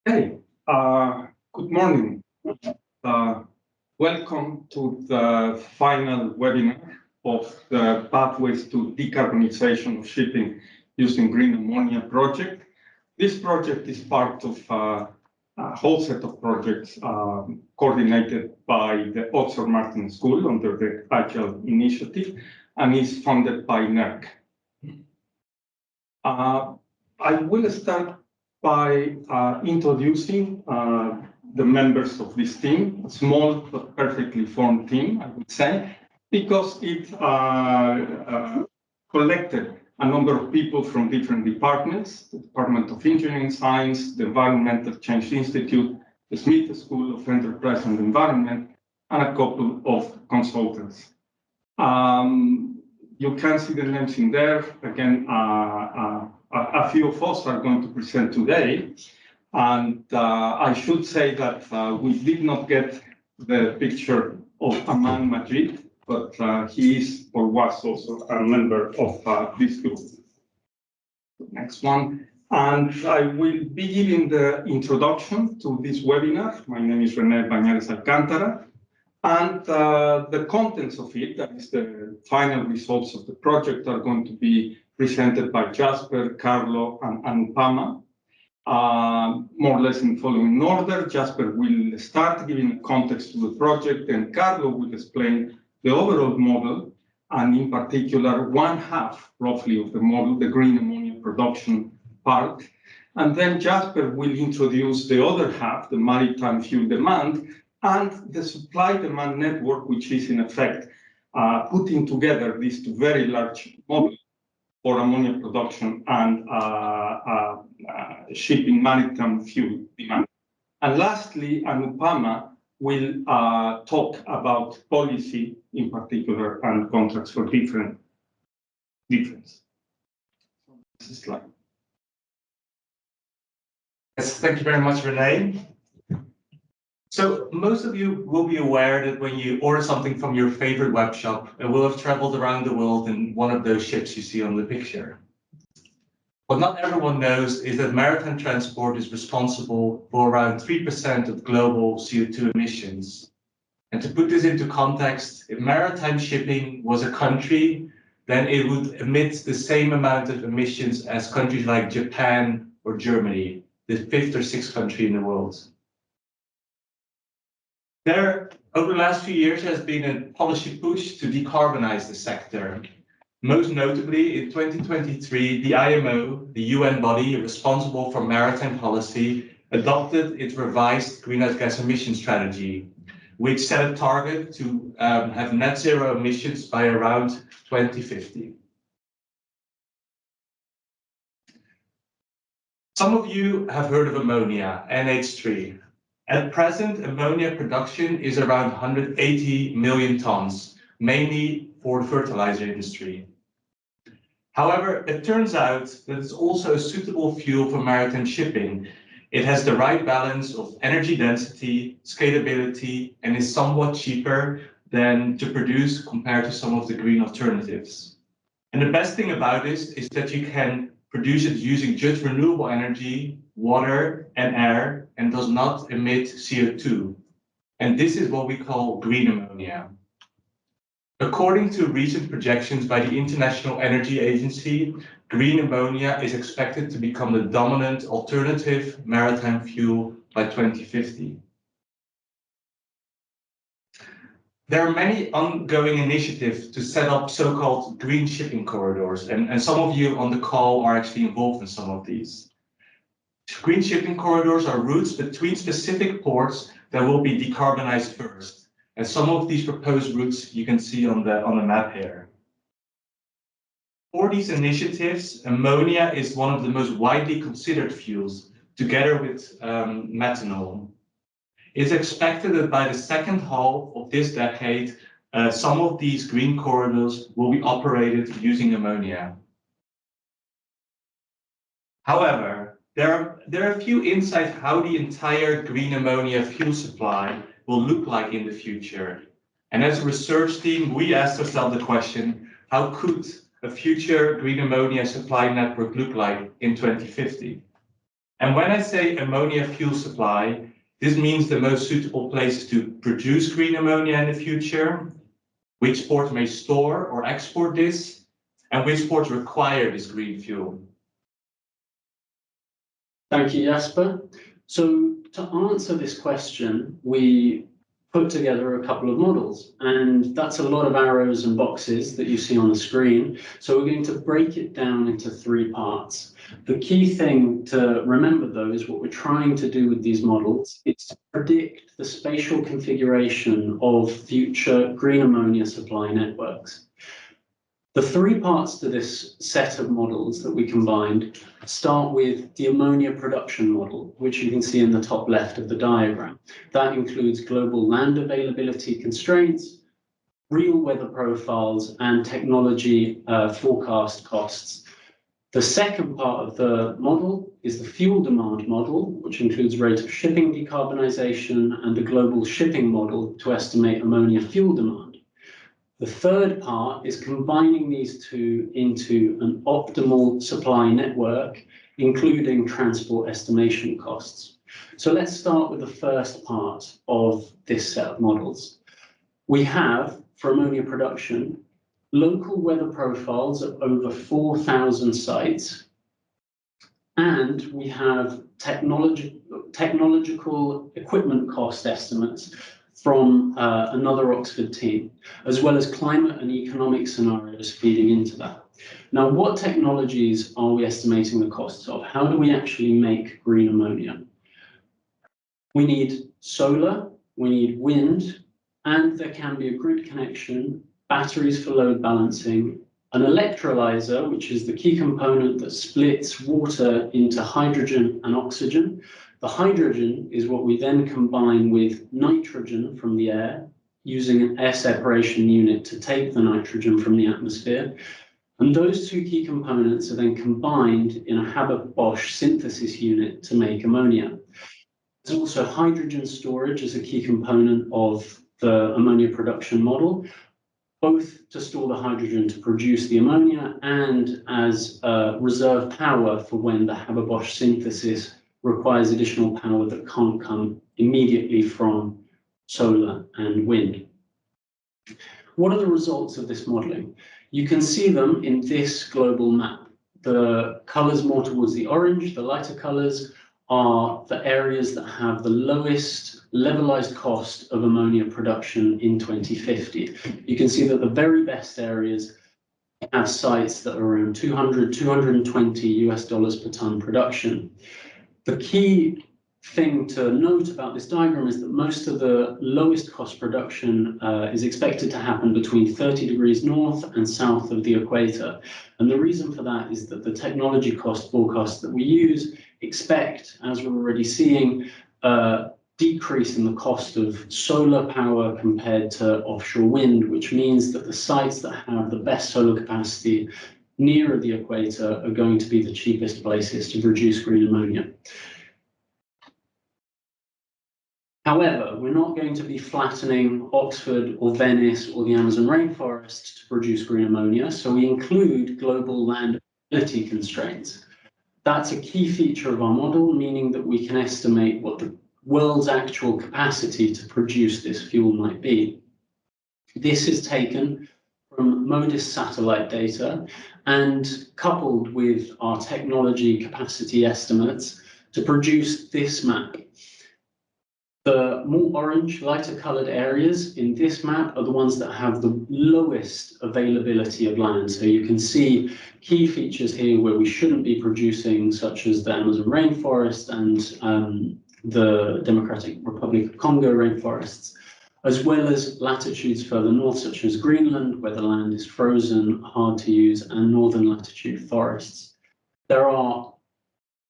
Hey, good morning. Uh, Welcome to the final webinar of the Pathways to Decarbonization of Shipping using Green Ammonia project. This project is part of a whole set of projects coordinated by the Oxford Martin School under the Agile Initiative and is funded by NERC. I will start by introducing the members of this team, a small but perfectly formed team, I would say, because it collected a number of people from different departments, the Department of Engineering Science, the Environmental Change Institute, the Smith School of Enterprise and Environment, and a couple of consultants. You can see the names in there. Again, a few of us are going to present today. And I should say that we did not get the picture of Aman Majid, but he is or was also a member of this group. Next one. And I will be giving the introduction to this webinar. My name is René Bañares Alcántara. And the contents of it, that is the final results of the project, are going to be presented by Jasper, Carlo, and Anupama. More or less in following order. Jasper will start giving context to the project, and Carlo will explain the overall model, and in particular, one half, roughly, of the model, the green ammonia production part. And then Jasper will introduce the other half, the maritime fuel demand, and the supply-demand network, which is in effect putting together these two very large models for ammonia production and shipping maritime fuel demand. And lastly, Anupama will talk about policy in particular and contracts for difference. This is slide. Yes, thank you very much, René. So most of you will be aware that when you order something from your favorite web shop, it will have traveled around the world in one of those ships you see on the picture. What not everyone knows is that maritime transport is responsible for around 3% of global CO2 emissions. And to put this into context, if maritime shipping was a country, then it would emit the same amount of emissions as countries like Japan or Germany, the 5th or 6th country in the world. There, over the last few years, has been a policy push to decarbonize the sector. Most notably, in 2023, the IMO, the UN body responsible for maritime policy, adopted its revised greenhouse gas emission strategy, which set a target to have net zero emissions by around 2050. Some of you have heard of ammonia, NH3. At present, ammonia production is around 180 million tons, mainly for the fertilizer industry. However, it turns out that it's also a suitable fuel for maritime shipping. It has the right balance of energy density, scalability, and is somewhat cheaper than to produce compared to some of the green alternatives. And the best thing about this is that you can produce it using just renewable energy, water, and air, and does not emit CO2. And this is what we call green ammonia. According to recent projections by the International Energy Agency, green ammonia is expected to become the dominant alternative maritime fuel by 2050. There are many ongoing initiatives to set up so-called green shipping corridors, and some of you on the call are actually involved in some of these. Green shipping corridors are routes between specific ports that will be decarbonized first. And some of these proposed routes you can see on the map here. For these initiatives, ammonia is one of the most widely considered fuels, together with methanol. It's expected that by the second half of this decade, some of these green corridors will be operated using ammonia. However, there are a few insights how the entire green ammonia fuel supply will look like in the future. And as a research team, we asked ourselves the question, how could a future green ammonia supply network look like in 2050? And when I say ammonia fuel supply, this means the most suitable places to produce green ammonia in the future, which ports may store or export this, and which ports require this green fuel. Thank you, Jasper. So to answer this question, we put together a couple of models, and that's a lot of arrows and boxes that you see on the screen. So we're going to break it down into 3 parts. The key thing to remember, though, is what we're trying to do with these models is to predict the spatial configuration of future green ammonia supply networks. The 3 parts to this set of models that we combined start with the ammonia production model, which you can see in the top left of the diagram. That includes global land availability constraints, real weather profiles, and technology forecast costs. The second part of the model is the fuel demand model, which includes rate of shipping decarbonization and the global shipping model to estimate ammonia fuel demand. The third part is combining these 2 into an optimal supply network, including transport estimation costs. So let's start with the first part of this set of models. We have, for ammonia production, local weather profiles of over 4,000 sites, and we have technological equipment cost estimates from another Oxford team, as well as climate and economic scenarios feeding into that. Now, what technologies are we estimating the costs of? How do we actually make green ammonia? We need solar, we need wind, and there can be a grid connection, batteries for load balancing, an electrolyzer, which is the key component that splits water into hydrogen and oxygen. The hydrogen is what we then combine with nitrogen from the air, using an air separation unit to take the nitrogen from the atmosphere. And those 2 key components are then combined in a Haber-Bosch synthesis unit to make ammonia. There's also hydrogen storage as a key component of the ammonia production model, both to store the hydrogen to produce the ammonia and as reserve power for when the Haber-Bosch synthesis requires additional power that can't come immediately from solar and wind. What are the results of this modeling? You can see them in this global map. The colors more towards the orange, the lighter colors, are the areas that have the lowest levelized cost of ammonia production in 2050. You can see that the very best areas have sites that are around 200, 220 US dollars per ton production. The key thing to note about this diagram is that most of the lowest cost production is expected to happen between 30 degrees north and south of the equator. And the reason for that is that the technology cost forecasts that we use expect, as we're already seeing, a decrease in the cost of solar power compared to offshore wind, which means that the sites that have the best solar capacity nearer the equator are going to be the cheapest places to produce green ammonia. However, we're not going to be flattening Oxford or Venice or the Amazon rainforest to produce green ammonia, so we include global land availability constraints. That's a key feature of our model, meaning that we can estimate what the world's actual capacity to produce this fuel might be. This is taken from MODIS satellite data and coupled with our technology capacity estimates to produce this map. The more orange, lighter colored areas in this map are the ones that have the lowest availability of land. So you can see key features here where we shouldn't be producing, such as the Amazon rainforest and the Democratic Republic of Congo rainforests, as well as latitudes further north, such as Greenland, where the land is frozen, hard to use, and northern latitude forests. There are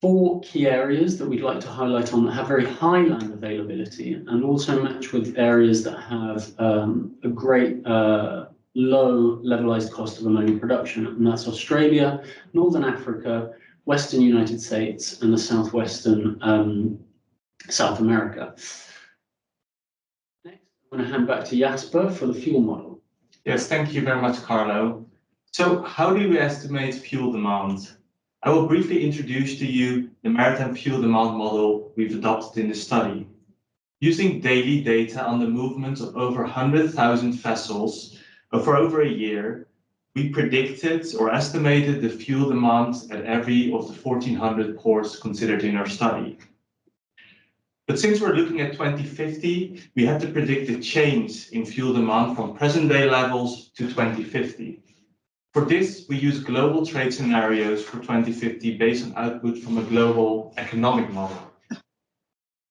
4 key areas that we'd like to highlight on that have very high land availability and also match with areas that have a great low levelized cost of ammonia production, and that's Australia, Northern Africa, Western United States, and the southwestern South America. Next, I'm going to hand back to Jasper for the fuel model. Yes, thank you very much, Carlo. So how do we estimate fuel demand? I will briefly introduce to you the maritime fuel demand model we've adopted in the study. Using daily data on the movements of over 100,000 vessels for over a year, we predicted or estimated the fuel demand at every of the 1,400 ports considered in our study. But since we're looking at 2050, we have to predict the change in fuel demand from present day levels to 2050. For this, we use global trade scenarios for 2050 based on output from a global economic model.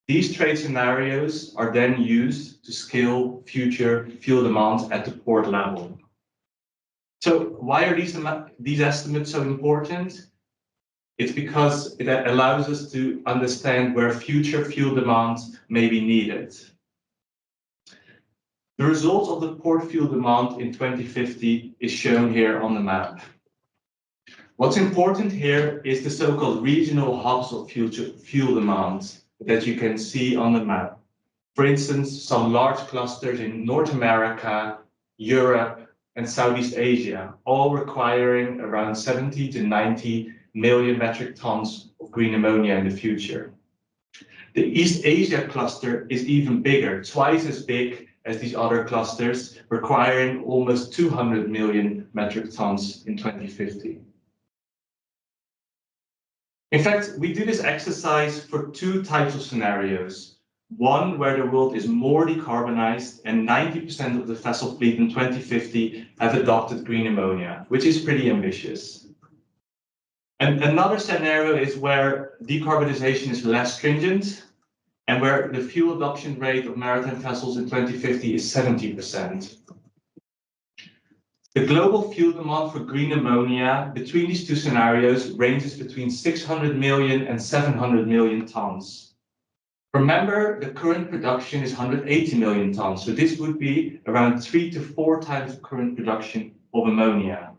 These trade scenarios are then used to scale future fuel demand at the port level. So why are these estimates so important? It's because it allows us to understand where future fuel demand may be needed. The results of the port fuel demand in 2050 is shown here on the map. What's important here is the so-called regional hubs of fuel demand that you can see on the map. For instance, some large clusters in North America, Europe, and Southeast Asia, all requiring around 70 to 90 million metric tons of green ammonia in the future. The East Asia cluster is even bigger, twice as big as these other clusters, requiring almost 200 million metric tons in 2050. In fact, we do this exercise for two types of scenarios. One where the world is more decarbonized and 90% of the vessel fleet in 2050 have adopted green ammonia, which is pretty ambitious. And another scenario is where decarbonization is less stringent and where the fuel adoption rate of maritime vessels in 2050 is 70%. The global fuel demand for green ammonia between these two scenarios ranges between 600 million and 700 million tons. Remember, the current production is 180 million tons, so this would be around 3 to 4 times the current production of ammonia.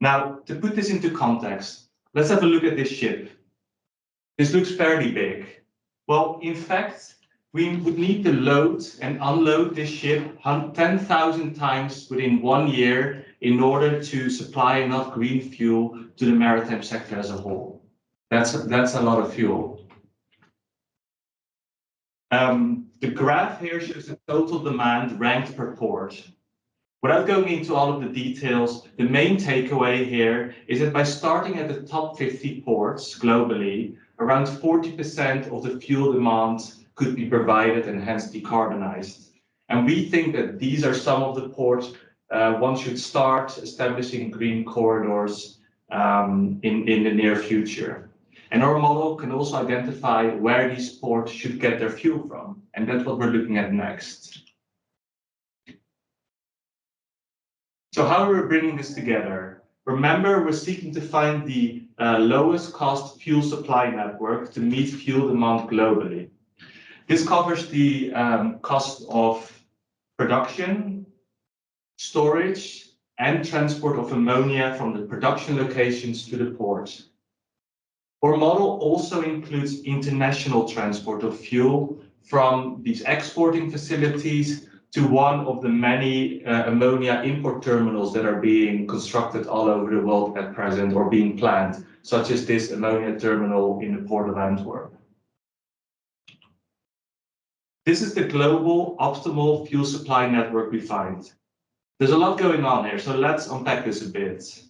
Now, to put this into context, let's have a look at this ship. This looks fairly big. Well, in fact, we would need to load and unload this ship 10,000 times within 1 year in order to supply enough green fuel to the maritime sector as a whole. That's a lot of fuel. The graph here shows the total demand ranked per port. Without going into all of the details, the main takeaway here is that by starting at the top 50 ports globally, around 40% of the fuel demand could be provided and hence decarbonized. And we think that these are some of the ports one should start establishing green corridors in the near future. And our model can also identify where these ports should get their fuel from. And that's what we're looking at next. So how are we bringing this together? Remember, we're seeking to find the lowest cost fuel supply network to meet fuel demand globally. This covers the cost of production, storage, and transport of ammonia from the production locations to the port. Our model also includes international transport of fuel from these exporting facilities to one of the many ammonia import terminals that are being constructed all over the world at present or being planned, such as this ammonia terminal in the port of Antwerp. This is the global optimal fuel supply network we find. There's a lot going on here, so let's unpack this a bit.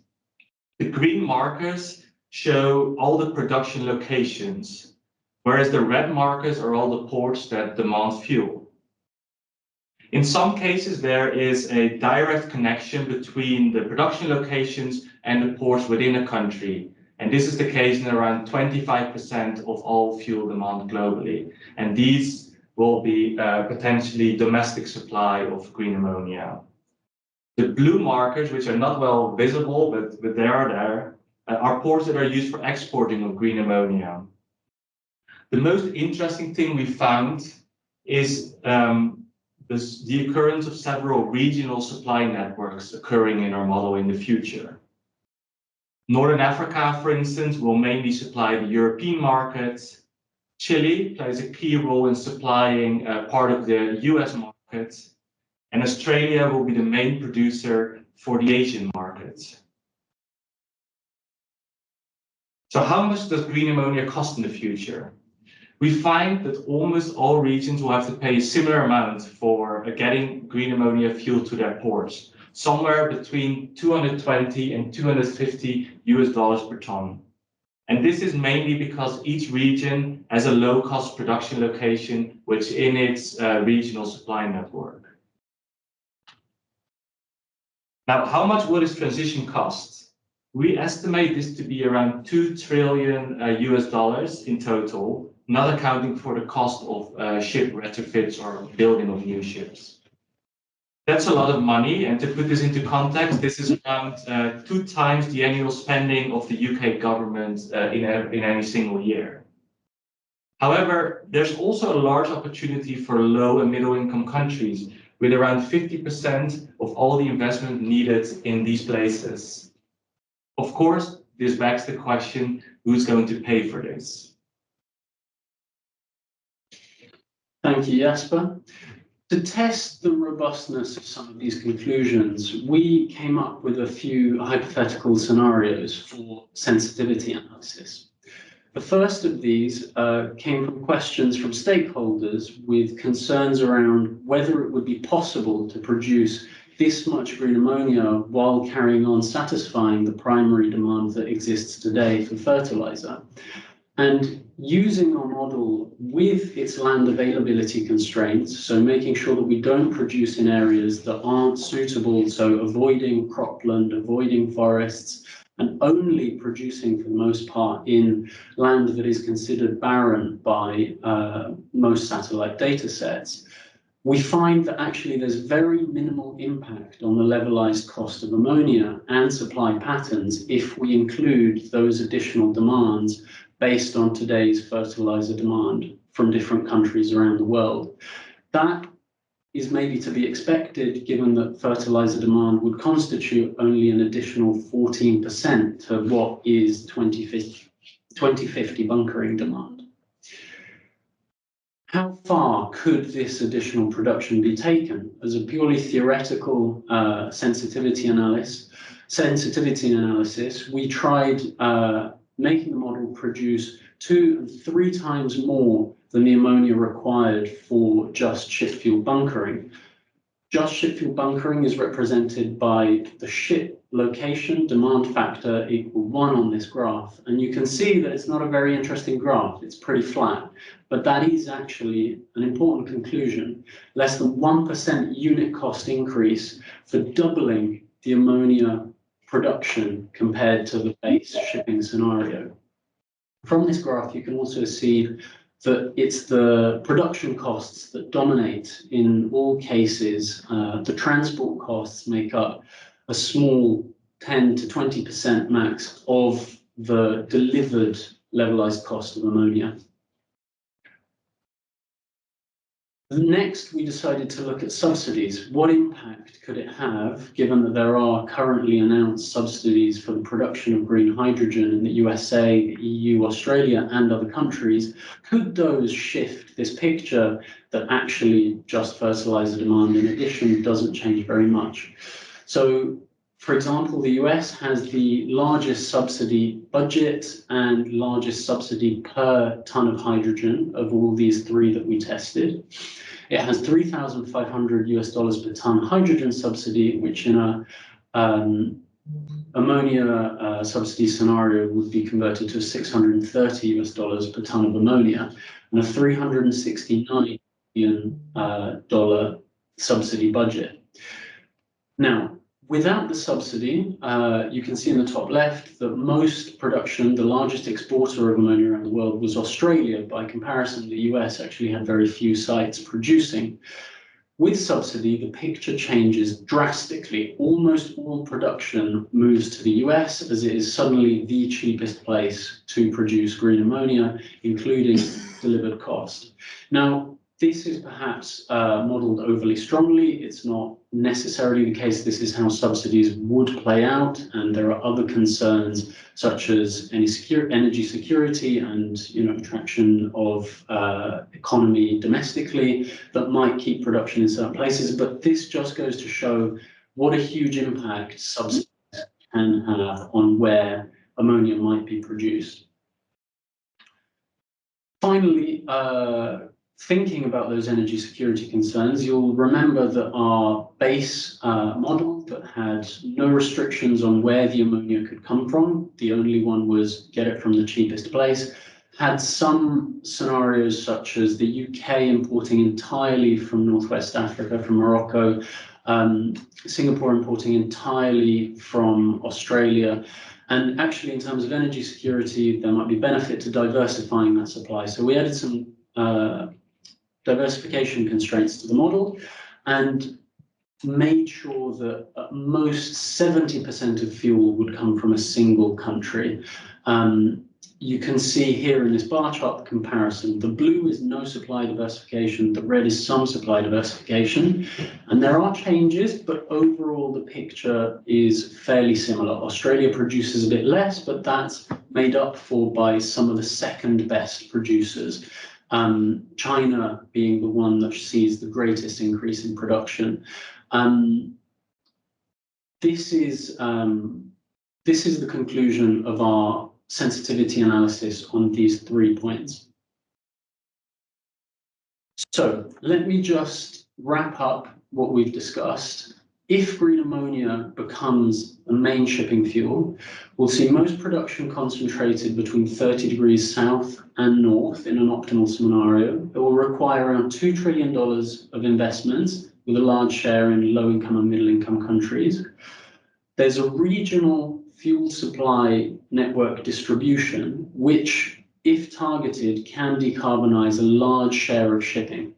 The green markers show all the production locations, whereas the red markers are all the ports that demand fuel. In some cases, there is a direct connection between the production locations and the ports within a country. And this is the case in around 25% of all fuel demand globally. And these will be potentially domestic supply of green ammonia. The blue markers, which are not well visible, but they are there, are ports that are used for exporting of green ammonia. The most interesting thing we found is the occurrence of several regional supply networks occurring in our model in the future. Northern Africa, for instance, will mainly supply the European market. Chile plays a key role in supplying part of the US market. And Australia will be the main producer for the Asian market. So how much does green ammonia cost in the future? We find that almost all regions will have to pay a similar amount for getting green ammonia fuel to their ports, somewhere between 220 and 250 US dollars per ton. And this is mainly because each region has a low-cost production location within its regional supply network. Now, how much will this transition cost? We estimate this to be around 2 trillion US dollars in total, not accounting for the cost of ship retrofits or building of new ships. That's a lot of money, and to put this into context, this is around 2 times the annual spending of the UK government in any single year. However, there's also a large opportunity for low and middle income countries, with around 50% of all the investment needed in these places. Of course, this begs the question, who's going to pay for this? Thank you, Jasper. To test the robustness of some of these conclusions, we came up with a few hypothetical scenarios for sensitivity analysis. The first of these came from questions from stakeholders with concerns around whether it would be possible to produce this much green ammonia while carrying on satisfying the primary demand that exists today for fertilizer. And using our model with its land availability constraints, so making sure that we don't produce in areas that aren't suitable, so avoiding cropland, avoiding forests, and only producing for the most part in land that is considered barren by most satellite data sets, we find that actually there's very minimal impact on the levelized cost of ammonia and supply patterns if we include those additional demands based on today's fertilizer demand from different countries around the world. That is maybe to be expected given that fertilizer demand would constitute only an additional 14% of what is 2050 bunkering demand. How far could this additional production be taken? As a purely theoretical sensitivity analysis, we tried making the model produce 2 and 3 times more than the ammonia required for just ship fuel bunkering. Just ship fuel bunkering is represented by the ship location demand factor equal 1 on this graph. And you can see that it's not a very interesting graph. It's pretty flat, but that is actually an important conclusion. Less than 1% unit cost increase for doubling the ammonia production compared to the base shipping scenario. From this graph, you can also see that it's the production costs that dominate in all cases. The transport costs make up a small 10 to 20% max of the delivered levelized cost of ammonia. Next, we decided to look at subsidies. What impact could it have, given that there are currently announced subsidies for the production of green hydrogen in the USA, the EU, Australia, and other countries? Could those shift this picture that actually just fertilizer demand in addition doesn't change very much? So, for example, the US has the largest subsidy budget and largest subsidy per ton of hydrogen of all these 3 that we tested. It has $3,500 US dollars per ton hydrogen subsidy, which in a ammonia subsidy scenario would be converted to $630 US dollars per ton of ammonia, and a $369 million subsidy budget. Now, without the subsidy, you can see in the top left that most production, the largest exporter of ammonia around the world, was Australia. By comparison, the US actually had very few sites producing. With subsidy, the picture changes drastically. Almost all production moves to the US, as it is suddenly the cheapest place to produce green ammonia, including delivered cost. Now, this is perhaps modeled overly strongly. It's not necessarily the case. This is how subsidies would play out, and there are other concerns such as energy security and attraction of economy domestically that might keep production in certain places. But this just goes to show what a huge impact subsidies can have on where ammonia might be produced. Finally, thinking about those energy security concerns, you'll remember that our base model that had no restrictions on where the ammonia could come from, the only one was get it from the cheapest place, had some scenarios such as the UK importing entirely from Northwest Africa, from Morocco, Singapore importing entirely from Australia. And actually, in terms of energy security, there might be benefit to diversifying that supply. So we added some diversification constraints to the model and made sure that at most 70% of fuel would come from a single country. You can see here in this bar chart the comparison. The blue is no supply diversification, the red is some supply diversification. And there are changes, but overall the picture is fairly similar. Australia produces a bit less, but that's made up for by some of the second best producers. China being the one that sees the greatest increase in production. This is the conclusion of our sensitivity analysis on these 3 points. So let me just wrap up what we've discussed. If green ammonia becomes a main shipping fuel, we'll see most production concentrated between 30 degrees south and north in an optimal scenario. It will require around $2 trillion of investments, with a large share in low-income and middle-income countries. There's a regional fuel supply network distribution, which, if targeted, can decarbonize a large share of shipping.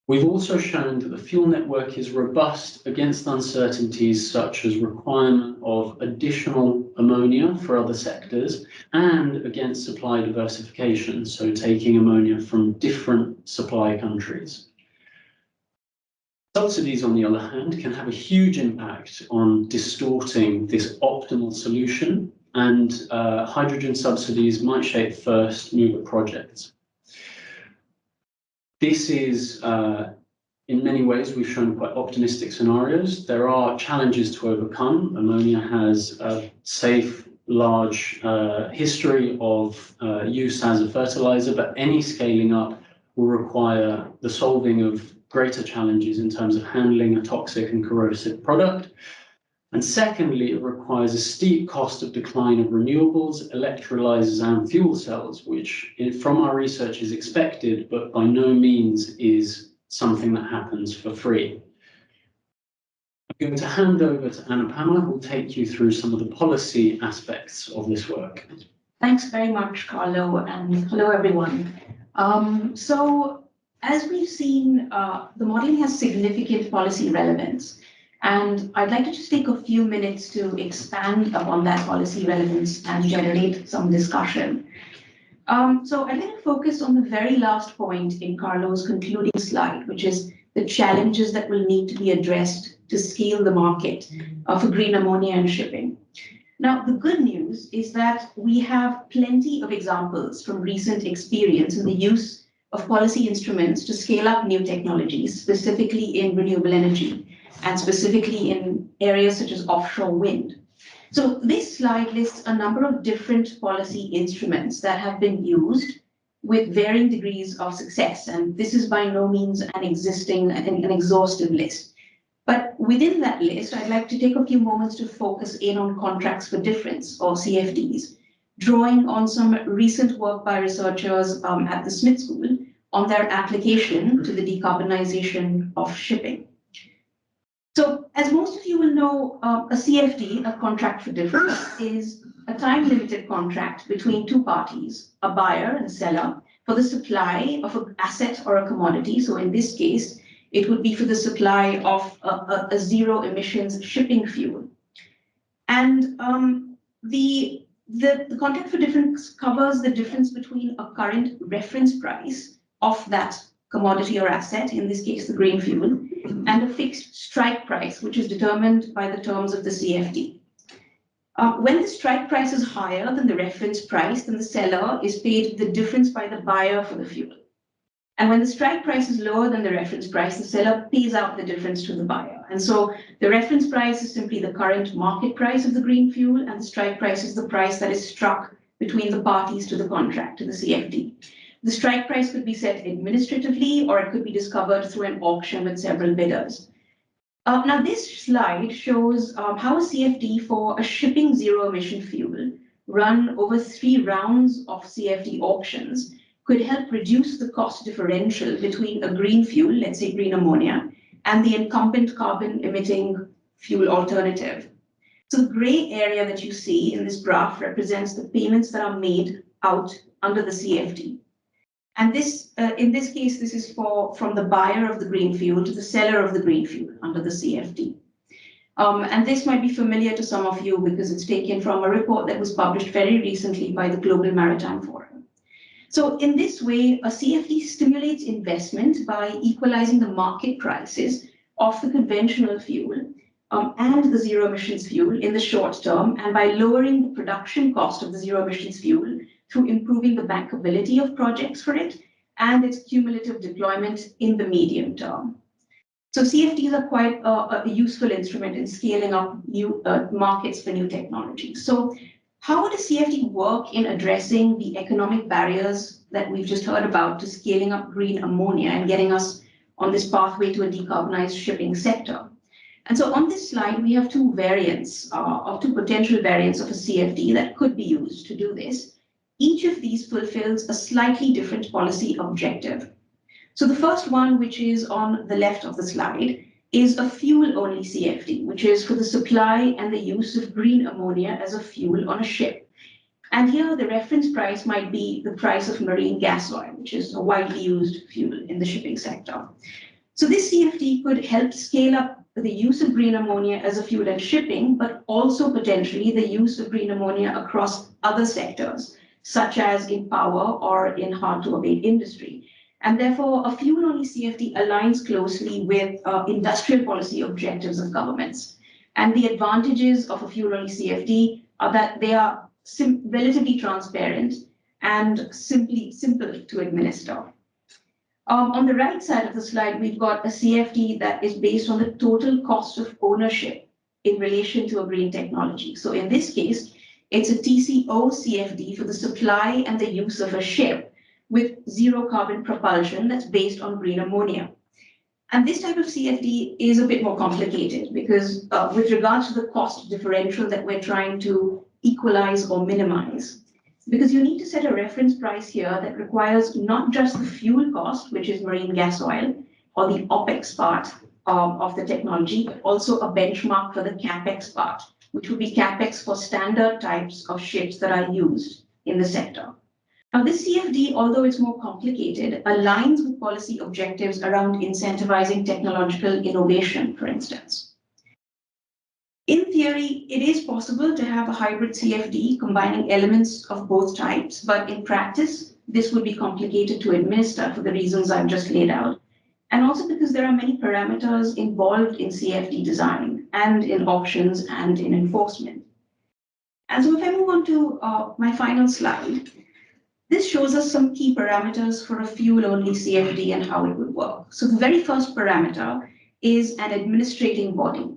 We've also shown that the fuel network is robust against uncertainties such as requirement of additional ammonia for other sectors and against supply diversification, so taking ammonia from different supply countries. Subsidies, on the other hand, can have a huge impact on distorting this optimal solution, and hydrogen subsidies might shape first mover projects. This is, in many ways, we've shown quite optimistic scenarios. There are challenges to overcome. Ammonia has a safe, large history of use as a fertilizer, but any scaling up will require the solving of greater challenges in terms of handling a toxic and corrosive product. And secondly, it requires a steep cost of decline of renewables, electrolyzers, and fuel cells, which from our research is expected, but by no means is something that happens for free. I'm going to hand over to Anupama, who will take you through some of the policy aspects of this work. Thanks very much, Carlo, and hello, everyone. So as we've seen, the modeling has significant policy relevance. And I'd like to just take a few minutes to expand upon that policy relevance and generate some discussion. So I'd like to focus on the very last point in Carlo's concluding slide, which is the challenges that will need to be addressed to scale the market for green ammonia and shipping. Now, the good news is that we have plenty of examples from recent experience in the use of policy instruments to scale up new technologies, specifically in renewable energy, and specifically in areas such as offshore wind. So this slide lists a number of different policy instruments that have been used with varying degrees of success. And this is by no means an exhaustive list. But within that list, I'd like to take a few moments to focus in on contracts for difference, or CFDs, drawing on some recent work by researchers at the Smith School on their application to the decarbonization of shipping. So, as most of you will know, a CFD, a contract for difference, is a time-limited contract between two parties, a buyer and a seller, for the supply of an asset or a commodity. So in this case, it would be for the supply of a zero emissions shipping fuel. And the contract for difference covers the difference between a current reference price of that commodity or asset, in this case, the green fuel, and a fixed strike price, which is determined by the terms of the CFD. When the strike price is higher than the reference price, then the seller is paid the difference by the buyer for the fuel. And when the strike price is lower than the reference price, the seller pays out the difference to the buyer. And so the reference price is simply the current market price of the green fuel, and the strike price is the price that is struck between the parties to the contract, to the CFD. The strike price could be set administratively, or it could be discovered through an auction with several bidders. Now, this slide shows how a CFD for a shipping zero-emission fuel run over 3 rounds of CFD auctions could help reduce the cost differential between a green fuel, let's say green ammonia, and the incumbent carbon-emitting fuel alternative. So the gray area that you see in this graph represents the payments that are made out under the CFD. And this, in this case, this is from the buyer of the green fuel to the seller of the green fuel under the CFD. And this might be familiar to some of you because it's taken from a report that was published very recently by the Global Maritime Forum. So in this way, a CFD stimulates investment by equalizing the market prices of the conventional fuel and the zero emissions fuel in the short term, and by lowering the production cost of the zero emissions fuel through improving the bankability of projects for it and its cumulative deployment in the medium term. So CFDs are quite a useful instrument in scaling up new markets for new technologies. So how would a CFD work in addressing the economic barriers that we've just heard about to scaling up green ammonia and getting us on this pathway to a decarbonized shipping sector? And so on this slide, we have two potential variants of a CFD that could be used to do this. Each of these fulfills a slightly different policy objective. So the first one, which is on the left of the slide, is a fuel-only CFD, which is for the supply and the use of green ammonia as a fuel on a ship. And here the reference price might be the price of marine gas oil, which is a widely used fuel in the shipping sector. So this CFD could help scale up the use of green ammonia as a fuel in shipping, but also potentially the use of green ammonia across other sectors, such as in power or in hard-to-abate industry. And therefore, a fuel-only CFD aligns closely with industrial policy objectives of governments. And the advantages of a fuel-only CFD are that they are relatively transparent and simple to administer. On the right side of the slide, we've got a CFD that is based on the total cost of ownership in relation to a green technology. So in this case, it's a TCO CFD for the supply and the use of a ship with zero carbon propulsion that's based on green ammonia. And this type of CFD is a bit more complicated because with regards to the cost differential that we're trying to equalize or minimize, because you need to set a reference price here that requires not just the fuel cost, which is marine gas oil, or the OPEX part of the technology, but also a benchmark for the CAPEX part, which would be CAPEX for standard types of ships that are used in the sector. Now, this CFD, although it's more complicated, aligns with policy objectives around incentivizing technological innovation, for instance. In theory, it is possible to have a hybrid CFD combining elements of both types, but in practice, this would be complicated to administer for the reasons I've just laid out, and also because there are many parameters involved in CFD design and in auctions and in enforcement. And so if I move on to my final slide, this shows us some key parameters for a fuel-only CFD and how it would work. So the very first parameter is an administrating body.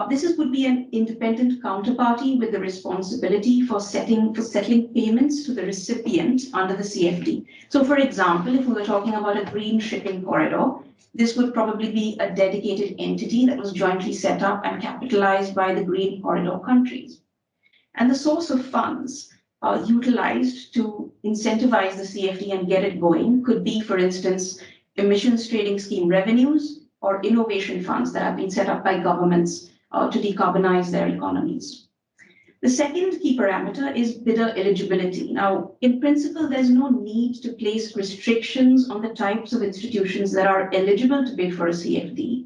This would be an independent counterparty with the responsibility for settling payments to the recipient under the CFD. So for example, if we were talking about a green shipping corridor, this would probably be a dedicated entity that was jointly set up and capitalized by the green corridor countries. And the source of funds utilized to incentivize the CFD and get it going could be, for instance, emissions trading scheme revenues or innovation funds that have been set up by governments to decarbonize their economies. The second key parameter is bidder eligibility. Now, in principle, there's no need to place restrictions on the types of institutions that are eligible to bid for a CFD,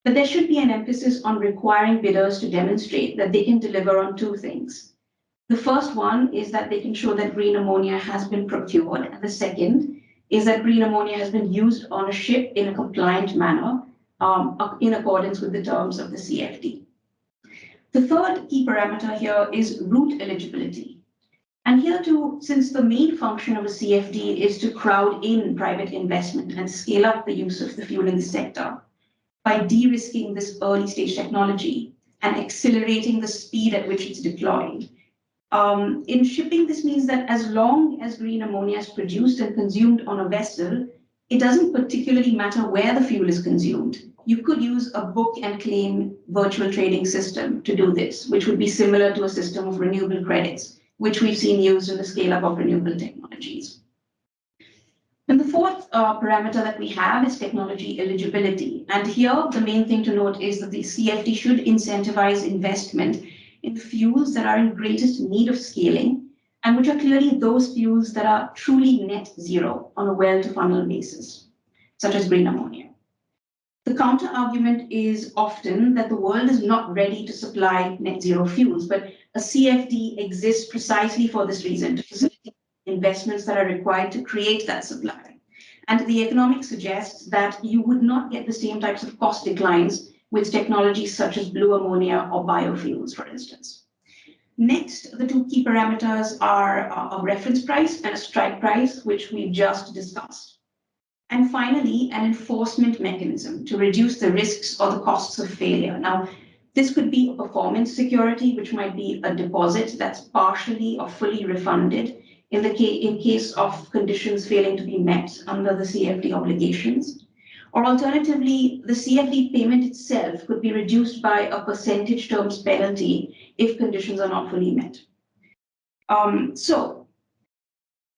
but there should be an emphasis on requiring bidders to demonstrate that they can deliver on two things. The first one is that they can show that green ammonia has been procured, and the second is that green ammonia has been used on a ship in a compliant manner in accordance with the terms of the CFD. The third key parameter here is route eligibility. And here too, since the main function of a CFD is to crowd in private investment and scale up the use of the fuel in the sector, by de-risking this early stage technology and accelerating the speed at which it's deployed. In shipping, this means that as long as green ammonia is produced and consumed on a vessel, it doesn't particularly matter where the fuel is consumed. You could use a book and claim virtual trading system to do this, which would be similar to a system of renewable credits, which we've seen used in the scale-up of renewable technologies. And the fourth parameter that we have is technology eligibility. And here, the main thing to note is that the CFD should incentivize investment in fuels that are in greatest need of scaling, and which are clearly those fuels that are truly net zero on a well-to-funnel basis, such as green ammonia. The counter argument is often that the world is not ready to supply net zero fuels, but a CFD exists precisely for this reason, to facilitate investments that are required to create that supply. And the economics suggests that you would not get the same types of cost declines with technologies such as blue ammonia or biofuels, for instance. Next, the two key parameters are a reference price and a strike price, which we've just discussed. And finally, an enforcement mechanism to reduce the risks or the costs of failure. Now, this could be a performance security, which might be a deposit that's partially or fully refunded in case of conditions failing to be met under the CFD obligations. Or alternatively, the CFD payment itself could be reduced by a percentage terms penalty if conditions are not fully met. So,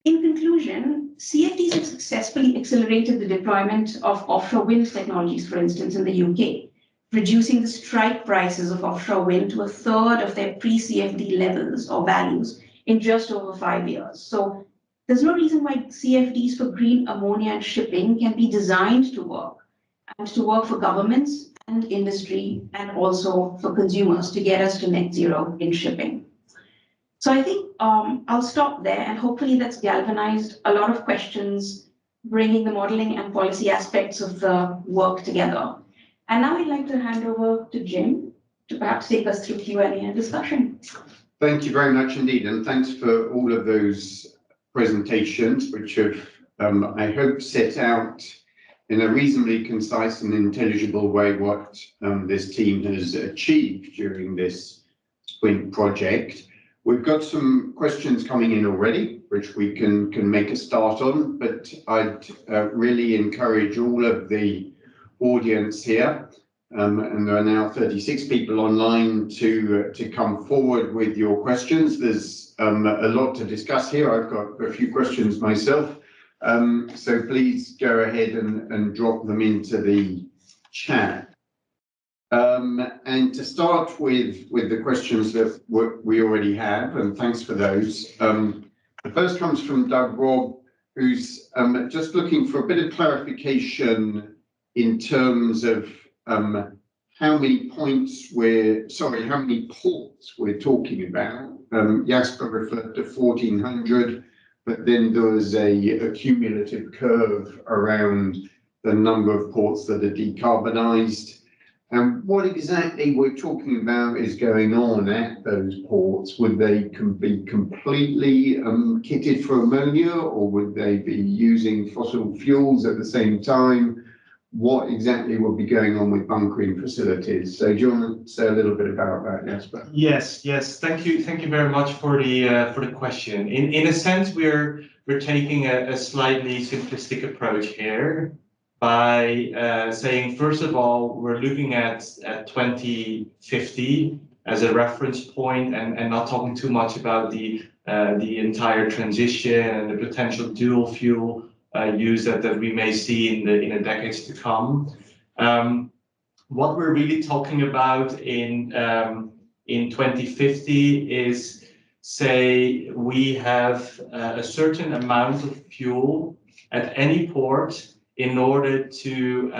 in conclusion, CFDs have successfully accelerated the deployment of offshore wind technologies, for instance, in the UK, reducing the strike prices of offshore wind to a third of their pre-CFD levels or values in just over 5 years. So there's no reason why CFDs for green ammonia and shipping can be designed to work, and to work for governments and industry, and also for consumers to get us to net zero in shipping. So I think I'll stop there, and hopefully that's galvanized a lot of questions, bringing the modeling and policy aspects of the work together. And now I'd like to hand over to Jim to perhaps take us through Q&A and discussion. Thank you very much indeed, and thanks for all of those presentations, which have, I hope, set out in a reasonably concise and intelligible way what this team has achieved during this Sprint project. We've got some questions coming in already, which we can make a start on, but I'd really encourage all of the audience here, and there are now 36 people online, to come forward with your questions. There's a lot to discuss here. I've got a few questions myself, so please go ahead and drop them into the chat. And to start with the questions that we already have, and thanks for those. The first comes from Doug Robb, who's just looking for a bit of clarification in terms of how many ports we're talking about. Jasper referred to 1,400, but then there was a cumulative curve around the number of ports that are decarbonised. And what exactly we're talking about is going on at those ports? Would they be completely kitted for ammonia, or would they be using fossil fuels at the same time? What exactly will be going on with bunkering facilities? So do you want to say a little bit about that, Jasper? Yes. Thank you very much for the question. In a sense, we're taking a slightly simplistic approach here by saying, first of all, we're looking at 2050 as a reference point, and not talking too much about the entire transition and the potential dual fuel use that we may see in the decades to come. What we're really talking about in 2050 is, say, we have a certain amount of fuel at any port in order to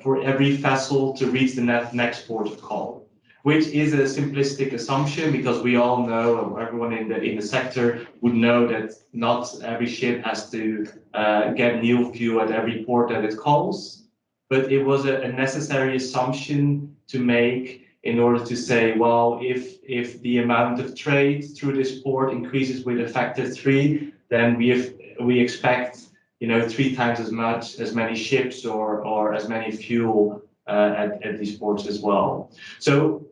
for every vessel to reach the next port of call, which is a simplistic assumption, because we all know, or everyone in the sector would know, that not every ship has to get new fuel at every port that it calls. But it was a necessary assumption to make in order to say, well, if the amount of trade through this port increases with a factor 3, then we expect 3 times as many ships or as many fuel at these ports as well. So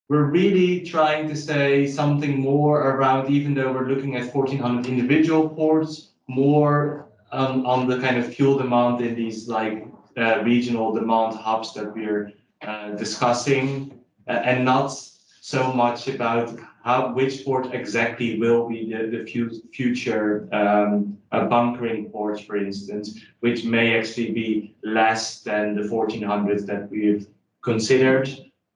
we're really trying to say something more around, even though we're looking at 1,400 individual ports, more on the kind of fuel demand in these like regional demand hubs that we're discussing, and not so much about which port exactly will be the future bunkering port, for instance, which may actually be less than the 1,400 that we've considered.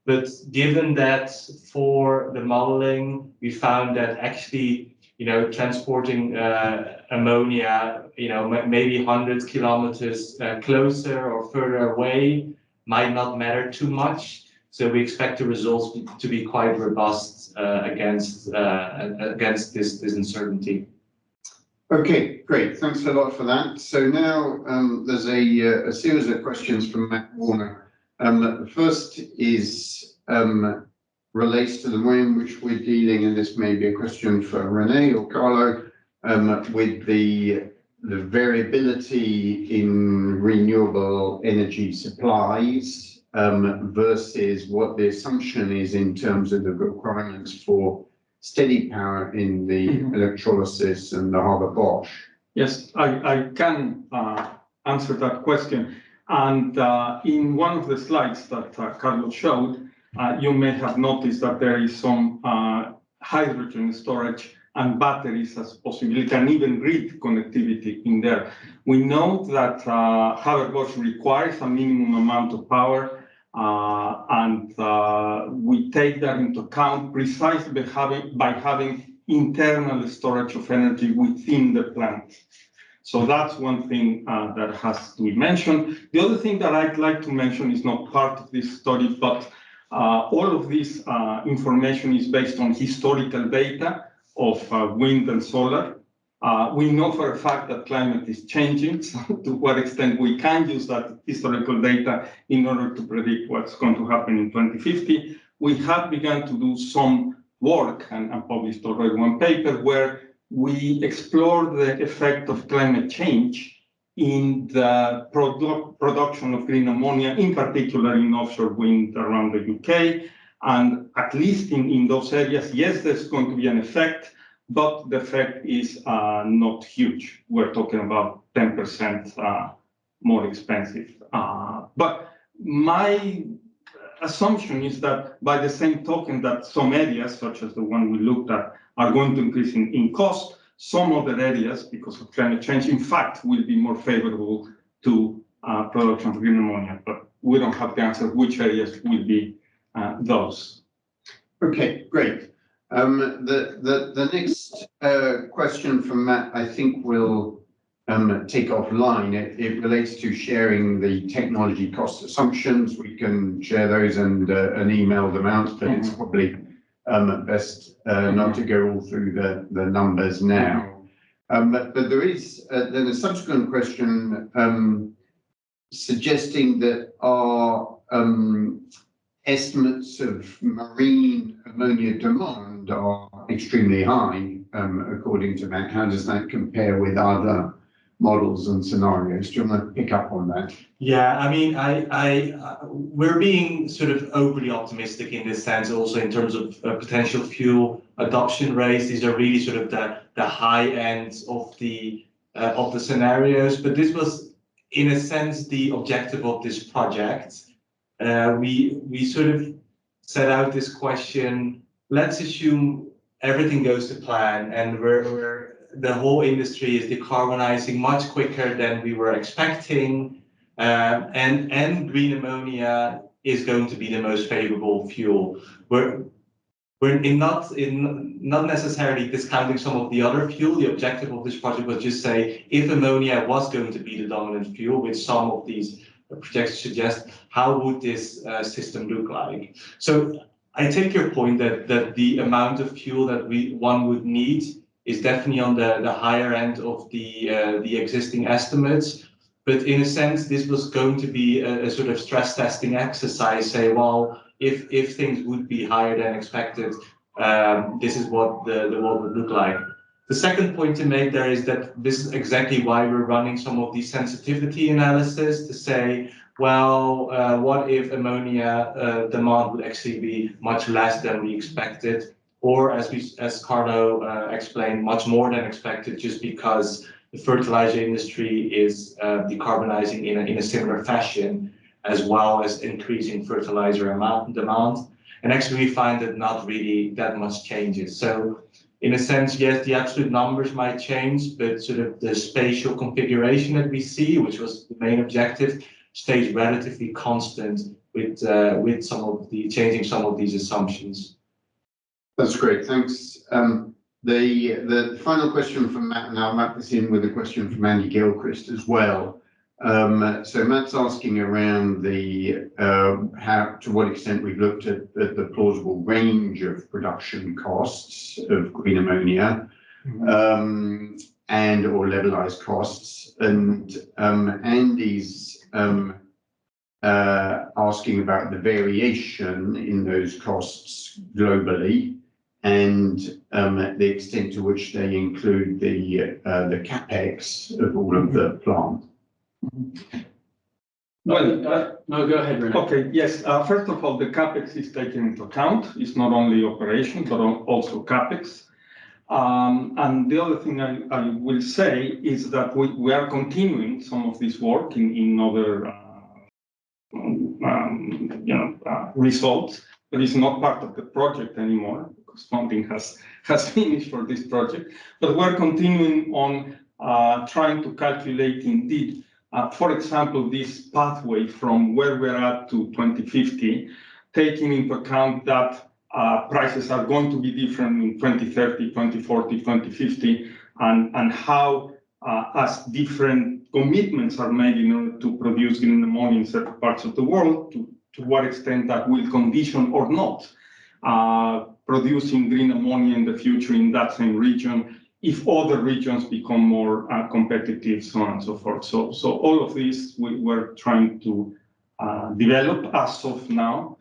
But given that for the modeling, we found that actually, transporting ammonia, maybe 100 kilometers closer or further away might not matter too much. So we expect the results to be quite robust against this uncertainty. Okay, great. Thanks a lot for that. So now there's a series of questions from Matt Warner. The first is relates to the way in which we're dealing, and this may be a question for Rene or Carlo, with the variability in renewable energy supplies versus what the assumption is in terms of the requirements for steady power in the electrolysis and the Haber-Bosch. Yes, I can answer that question. And in one of the slides that Carlos showed, you may have noticed that there is some hydrogen storage and batteries as possibility, and even grid connectivity in there. We know that Haber-Bosch requires a minimum amount of power, and we take that into account precisely by having internal storage of energy within the plant. So that's one thing that has to be mentioned. The other thing that I'd like to mention is not part of this study, but all of this information is based on historical data of wind and solar. We know for a fact that climate is changing, so to what extent we can use that historical data in order to predict what's going to happen in 2050. We have begun to do some work and published already one paper where we explore the effect of climate change in the production of green ammonia, in particular in offshore wind around the UK. And at least in those areas, yes, there's going to be an effect, but the effect is not huge. We're talking about 10% more expensive. But my assumption is that by the same token that some areas, such as the one we looked at, are going to increase in cost, some other areas, because of climate change, in fact, will be more favorable to production of green ammonia. But we don't have the answer which areas will be those. Okay, great. The next question from Matt, I think we'll take offline. It relates to sharing the technology cost assumptions. We can share those and email them out, but it's probably best not to go all through the numbers now. But there is then a subsequent question suggesting that our estimates of marine ammonia demand are extremely high, according to Matt. How does that compare with other models and scenarios? Do you want to pick up on that? Yeah, I mean, we're being sort of overly optimistic in this sense, also in terms of potential fuel adoption rates. These are really sort of the high end of the scenarios. But this was, in a sense, the objective of this project. We sort of set out this question. Let's assume everything goes to plan, and the whole industry is decarbonizing much quicker than we were expecting, and green ammonia is going to be the most favorable fuel. We're not necessarily discounting some of the other fuel. The objective of this project was just say, if ammonia was going to be the dominant fuel, which some of these projects suggest, how would this system look like? So I take your point that the amount of fuel that one would need is definitely on the higher end of the existing estimates. But in a sense, this was going to be a sort of stress testing exercise, say, well, if things would be higher than expected, this is what the world would look like. The second point to make there is that this is exactly why we're running some of these sensitivity analysis to say, well, what if ammonia demand would actually be much less than we expected, or as Carlo explained, much more than expected, just because the fertilizer industry is decarbonizing in a similar fashion, as well as increasing fertilizer demand. And actually, we find that not really that much changes. So, in a sense, yes, the absolute numbers might change, but sort of the spatial configuration that we see, which was the main objective, stays relatively constant with some of the changing some of these assumptions. That's great, thanks. The final question from Matt, and I'll wrap this in with a question from Andy Gilchrist as well. So Matt's asking around the to what extent we've looked at the plausible range of production costs of green ammonia, and or levelized costs, and Andy's asking about the variation in those costs globally, and the extent to which they include the capex of all of the plant. Well, no, go ahead, René. Okay, yes. First of all, the capex is taken into account. It's not only operation, but also capex. And the other thing I will say is that we are continuing some of this work in other results, but it's not part of the project anymore because funding has finished for this project. But we're continuing on trying to calculate indeed, for example, this pathway from where we're at to 2050, taking into account that prices are going to be different in 2030, 2040, 2050, and how as different commitments are made in order to produce green ammonia in certain parts of the world, to what extent that will condition or not producing green ammonia in the future in that same region, if other regions become more competitive, so on and so forth. So all of this we're trying to develop as of now.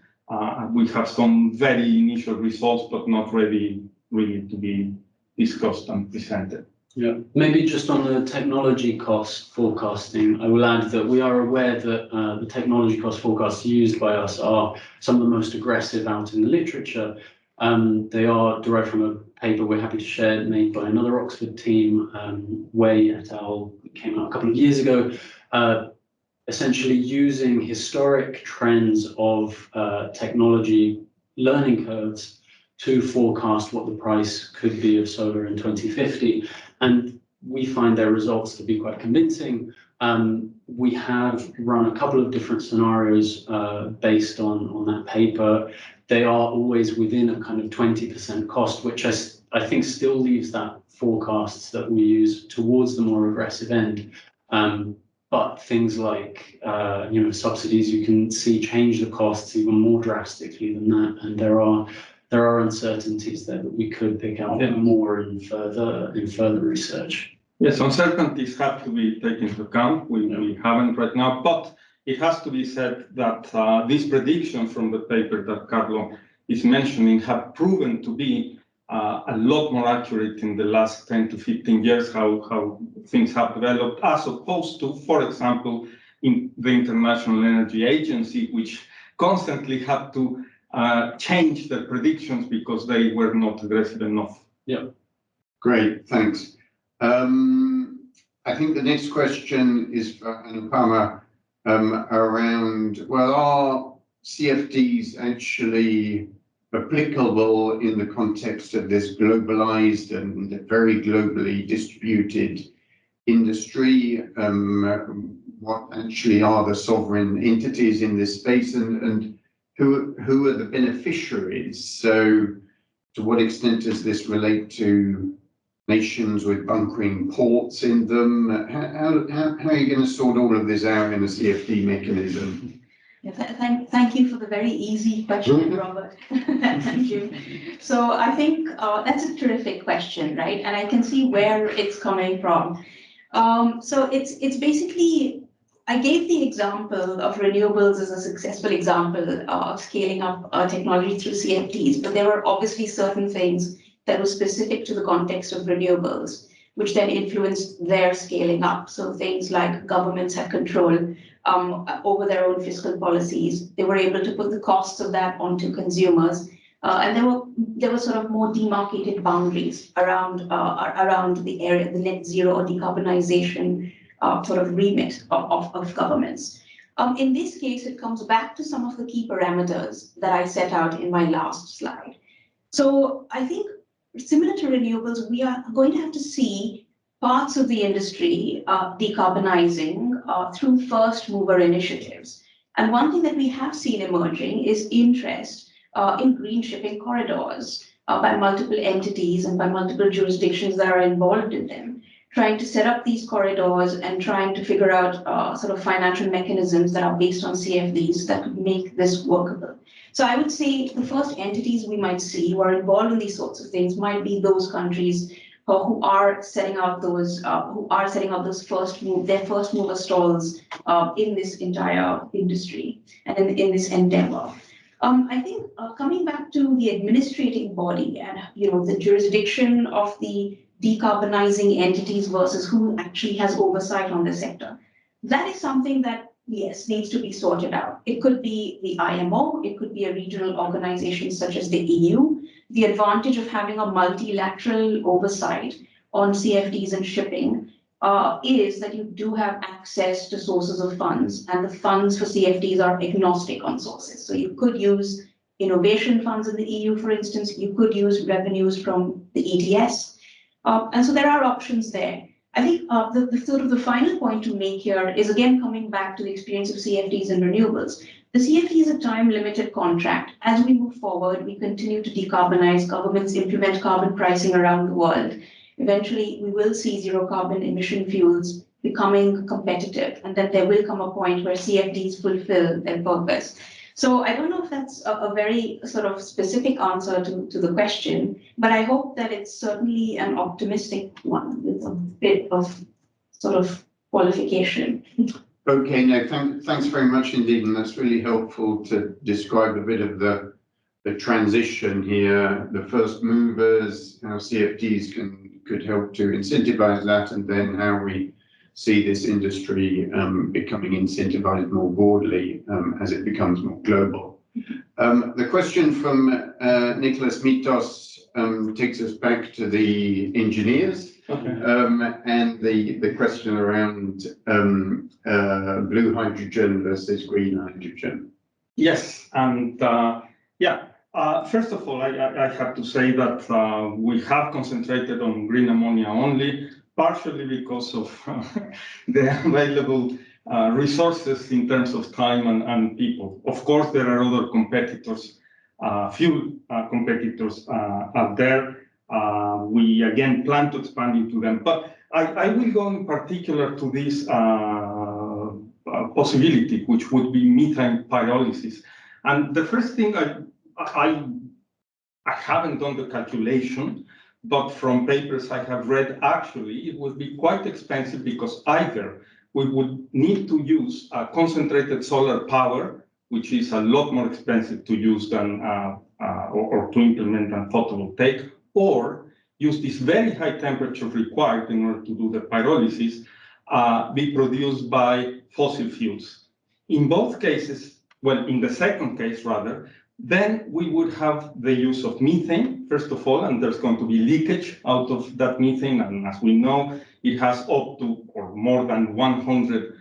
We have some very initial results, but not ready really to be discussed and presented. Yeah, maybe just on the technology cost forecasting, I will add that we are aware that the technology cost forecasts used by us are some of the most aggressive out in the literature. They are derived from a paper we're happy to share, made by another Oxford team, Wei et al. Came out a couple of years ago, essentially using historic trends of technology learning curves to forecast what the price could be of solar in 2050. And we find their results to be quite convincing. We have run a couple of different scenarios based on that paper. They are always within a kind of 20% cost, which I think still leaves that forecasts that we use towards the more aggressive end. But things like subsidies, you can see change the costs even more drastically than that. And there are uncertainties there that we could pick out more in further research. Yes, uncertainties have to be taken into account. We haven't right now, but it has to be said that these predictions from the paper that Carlo is mentioning have proven to be a lot more accurate in the last 10 to 15 years, how things have developed, as opposed to, for example, in the International Energy Agency, which constantly had to change their predictions because they were not aggressive enough. Yeah. Great, thanks. I think the next question is for Anupama around, well, are CFDs actually applicable in the context of this globalized and very globally distributed industry? What actually are the sovereign entities in this space, and who are the beneficiaries? So to what extent does this relate to nations with bunkering ports in them? How are you going to sort all of this out in a CFD mechanism? Yeah, thank you for the very easy question, Robert. Thank you. So I think that's a terrific question, right? And I can see where it's coming from. So it's basically I gave the example of renewables as a successful example of scaling up technology through CFDs, but there were obviously certain things that were specific to the context of renewables, which then influenced their scaling up. So things like governments had control over their own fiscal policies. They were able to put the costs of that onto consumers. And there were sort of more demarcated boundaries around the area, the net zero or decarbonization sort of remit of governments. In this case, it comes back to some of the key parameters that I set out in my last slide. So I think similar to renewables, we are going to have to see parts of the industry decarbonizing through first mover initiatives. And one thing that we have seen emerging is interest in green shipping corridors by multiple entities and by multiple jurisdictions that are involved in them, trying to set up these corridors and trying to figure out sort of financial mechanisms that are based on CFDs that could make this workable. So I would say the first entities we might see who are involved in these sorts of things might be those countries who are setting up those first mover stalls in this entire industry and in this endeavor. I think coming back to the administrating body and the jurisdiction of the decarbonizing entities versus who actually has oversight on the sector, that is something that, yes, needs to be sorted out. It could be the IMO, it could be a regional organization such as the EU. The advantage of having a multilateral oversight on CFDs and shipping is that you do have access to sources of funds, and the funds for CFDs are agnostic on sources. So you could use innovation funds in the EU, for instance, you could use revenues from the ETS. And so there are options there. I think the sort of the final point to make here is again coming back to the experience of CFDs and renewables. The CFD is a time-limited contract. As we move forward, we continue to decarbonize, governments implement carbon pricing around the world. Eventually, we will see zero carbon emission fuels becoming competitive, and then there will come a point where CFDs fulfill their purpose. So I don't know if that's a very sort of specific answer to the question, but I hope that it's certainly an optimistic one with a bit of sort of qualification. Okay, no, thanks very much indeed, and that's really helpful to describe a bit of the transition here, the first movers, how CFDs could help to incentivize that, and then how we see this industry becoming incentivized more broadly as it becomes more global. The question from Nicholas Mitos takes us back to the engineers. Okay. And the question around blue hydrogen versus green hydrogen. Yes, and first of all, I have to say that we have concentrated on green ammonia only, partially because of the available resources in terms of time and people. Of course, there are other competitors, few competitors out there. We again plan to expand into them, but I will go in particular to this possibility, which would be methane pyrolysis. And the first thing I haven't done the calculation, but from papers I have read, actually, it would be quite expensive because either we would need to use concentrated solar power, which is a lot more expensive to use than or to implement than photovoltaic, or use this very high temperature required in order to do the pyrolysis, be produced by fossil fuels. In both cases, well, in the second case rather, then we would have the use of methane, first of all, and there's going to be leakage out of that methane. And as we know, it has up to or more than 100,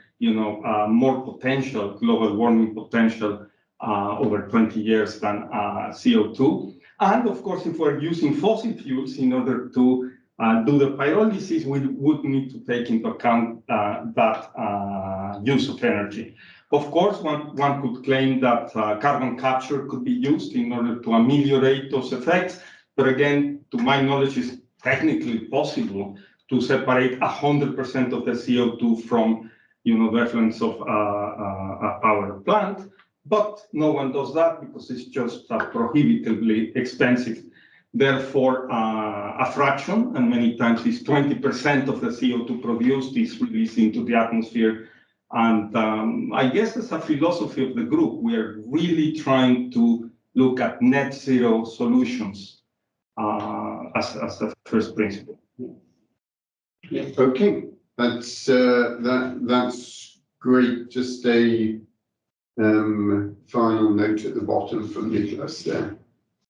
more potential, global warming potential over 20 years than CO2. And of course, if we're using fossil fuels in order to do the pyrolysis, we would need to take into account that use of energy. Of course, one could claim that carbon capture could be used in order to ameliorate those effects. But again, to my knowledge, it's technically possible to separate 100% of the CO2 from, the effluents of a power plant. But no one does that because it's just prohibitively expensive. Therefore, a fraction, and many times it's 20% of the CO2 produced is released into the atmosphere And I guess as a philosophy of the group, we are really trying to look at net zero solutions as the first principle. Okay, that's great. Just a final note at the bottom from Nicholas there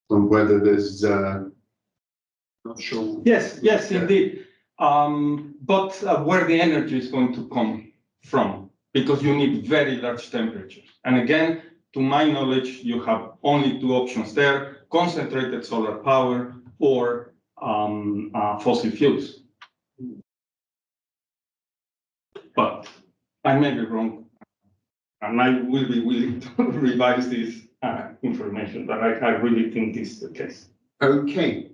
on whether there's not sure. Yes, indeed. But where the energy is going to come from, because you need very large temperatures. And again, to my knowledge, you have only two options there: concentrated solar power or fossil fuels. But I may be wrong, and I will be willing to revise this information, but I really think this is the case. Okay.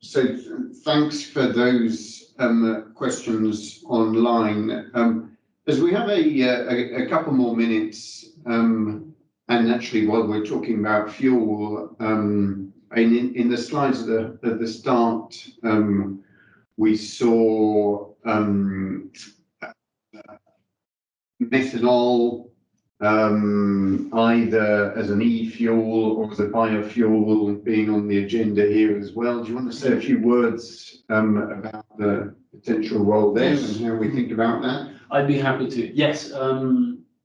So thanks for those questions online. As we have a couple more minutes, and actually while we're talking about fuel, in the slides at the start, we saw methanol either as an e-fuel or as a biofuel being on the agenda here as well. Do you want to say a few words about the potential role there and how we think about that? I'd be happy to. Yes,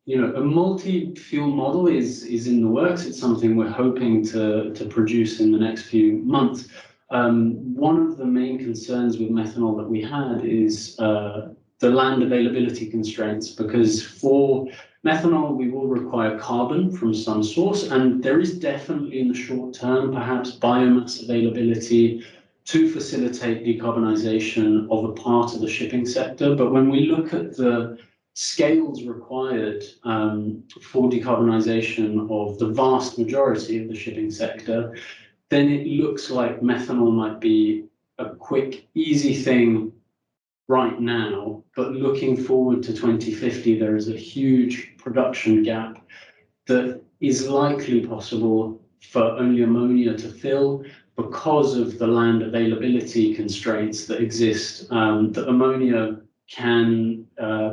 you know, a multi-fuel model is in the works. It's something we're hoping to produce in the next few months. One of the main concerns with methanol that we had is the land availability constraints, because for methanol, we will require carbon from some source, and there is definitely in the short term, perhaps biomass availability to facilitate decarbonisation of a part of the shipping sector. But when we look at the scales required for decarbonisation of the vast majority of the shipping sector, then it looks like methanol might be a quick, easy thing right now, but looking forward to 2050, there is a huge production gap that is likely possible for only ammonia to fill because of the land availability constraints that exist, that ammonia can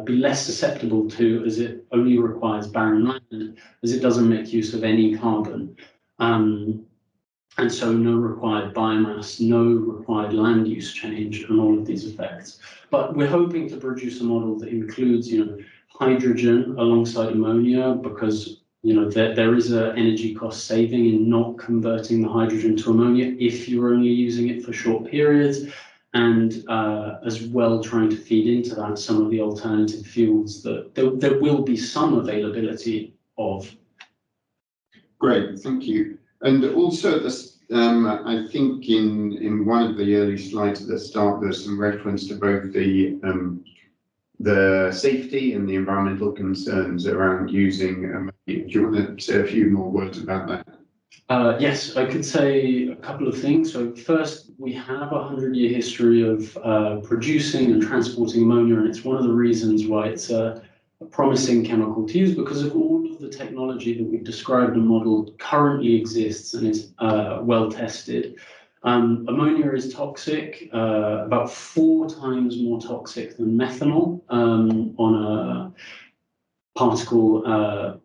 be less susceptible to, as it only requires barren land, as it doesn't make use of any carbon. And so no required biomass, no required land use change, and all of these effects. But we're hoping to produce a model that includes, you know, hydrogen alongside ammonia, because, you know, there is an energy cost saving in not converting the hydrogen to ammonia if you're only using it for short periods, and as well trying to feed into that some of the alternative fuels that there will be some availability of. Great, thank you. And also this, I think in one of the early slides at the start, there's some reference to both the safety and the environmental concerns around using ammonia. Do you want to say a few more words about that? Yes, I could say a couple of things. So first, we have a 100-year history of producing and transporting ammonia, and it's one of the reasons why it's a promising chemical to use, because of all of the technology that we've described and modeled currently exists and is well tested. Ammonia is toxic, about 4 times more toxic than methanol on a particle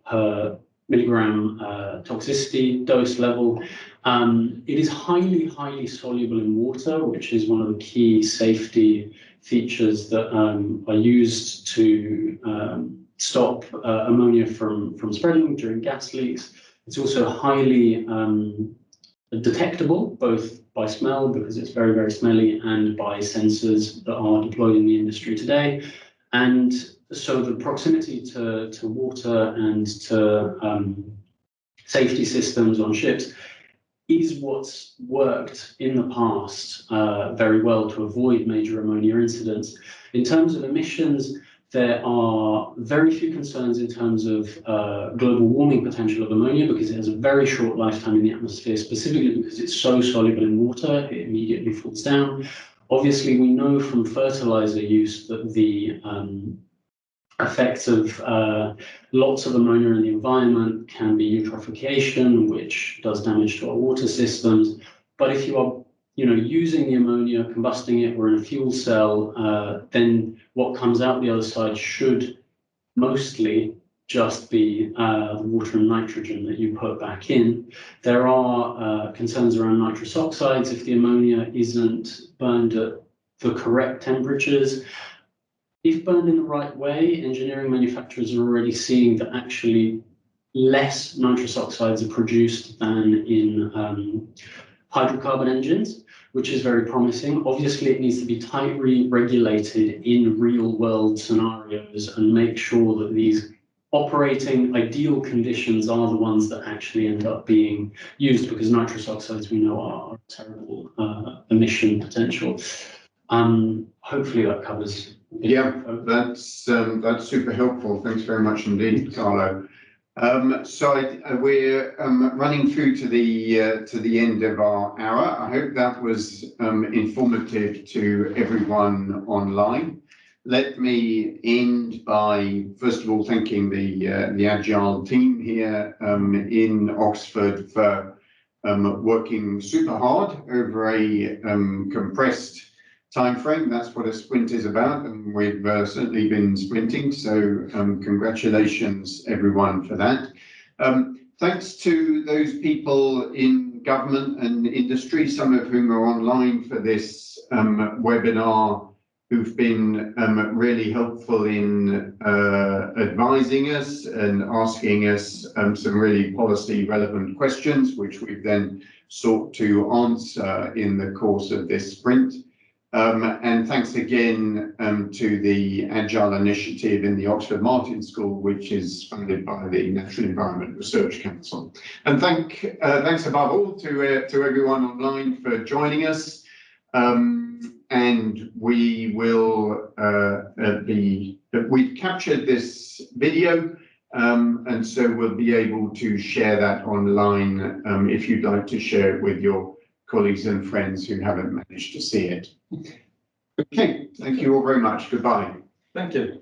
per milligram toxicity dose level. It is highly, highly soluble in water, which is one of the key safety features that are used to stop ammonia from spreading during gas leaks. It's also highly detectable, both by smell, because it's very, very smelly, and by sensors that are deployed in the industry today. And so the proximity to water and to safety systems on ships is what's worked in the past very well to avoid major ammonia incidents. In terms of emissions, there are very few concerns in terms of global warming potential of ammonia, because it has a very short lifetime in the atmosphere, specifically because it's so soluble in water, it immediately falls down. Obviously, we know from fertilizer use that the effects of lots of ammonia in the environment can be eutrophication, which does damage to our water systems. But if you are using the ammonia, combusting it, or in a fuel cell, then what comes out the other side should mostly just be the water and nitrogen that you put back in. There are concerns around nitrous oxides if the ammonia isn't burned at the correct temperatures. If burned in the right way, engineering manufacturers are already seeing that actually less nitrous oxides are produced than in hydrocarbon engines, which is very promising. Obviously, it needs to be tightly regulated in real world scenarios and make sure that these operating ideal conditions are the ones that actually end up being used, because nitrous oxides, we know, are a terrible emission potential. Hopefully that covers. Yeah, that's super helpful. Thanks very much indeed, Carlo. We're running through to the end of our hour. I hope that was informative to everyone online. Let me end by, first of all, thanking the Agile team here in Oxford for working super hard over a compressed time frame. That's what a sprint is about, and we've certainly been sprinting. So congratulations, everyone, for that. Thanks to those people in government and industry, some of whom are online for this webinar, who've been really helpful in advising us and asking us some really policy relevant questions, which we've then sought to answer in the course of this sprint. And thanks again to the Agile Initiative in the Oxford Martin School, which is funded by the Natural Environment Research Council. And thanks above all to everyone online for joining us. And we will we've captured this video, and so we'll be able to share that online if you'd like to share it with your colleagues and friends who haven't managed to see it. Okay, thank you all very much. Goodbye. Thank you.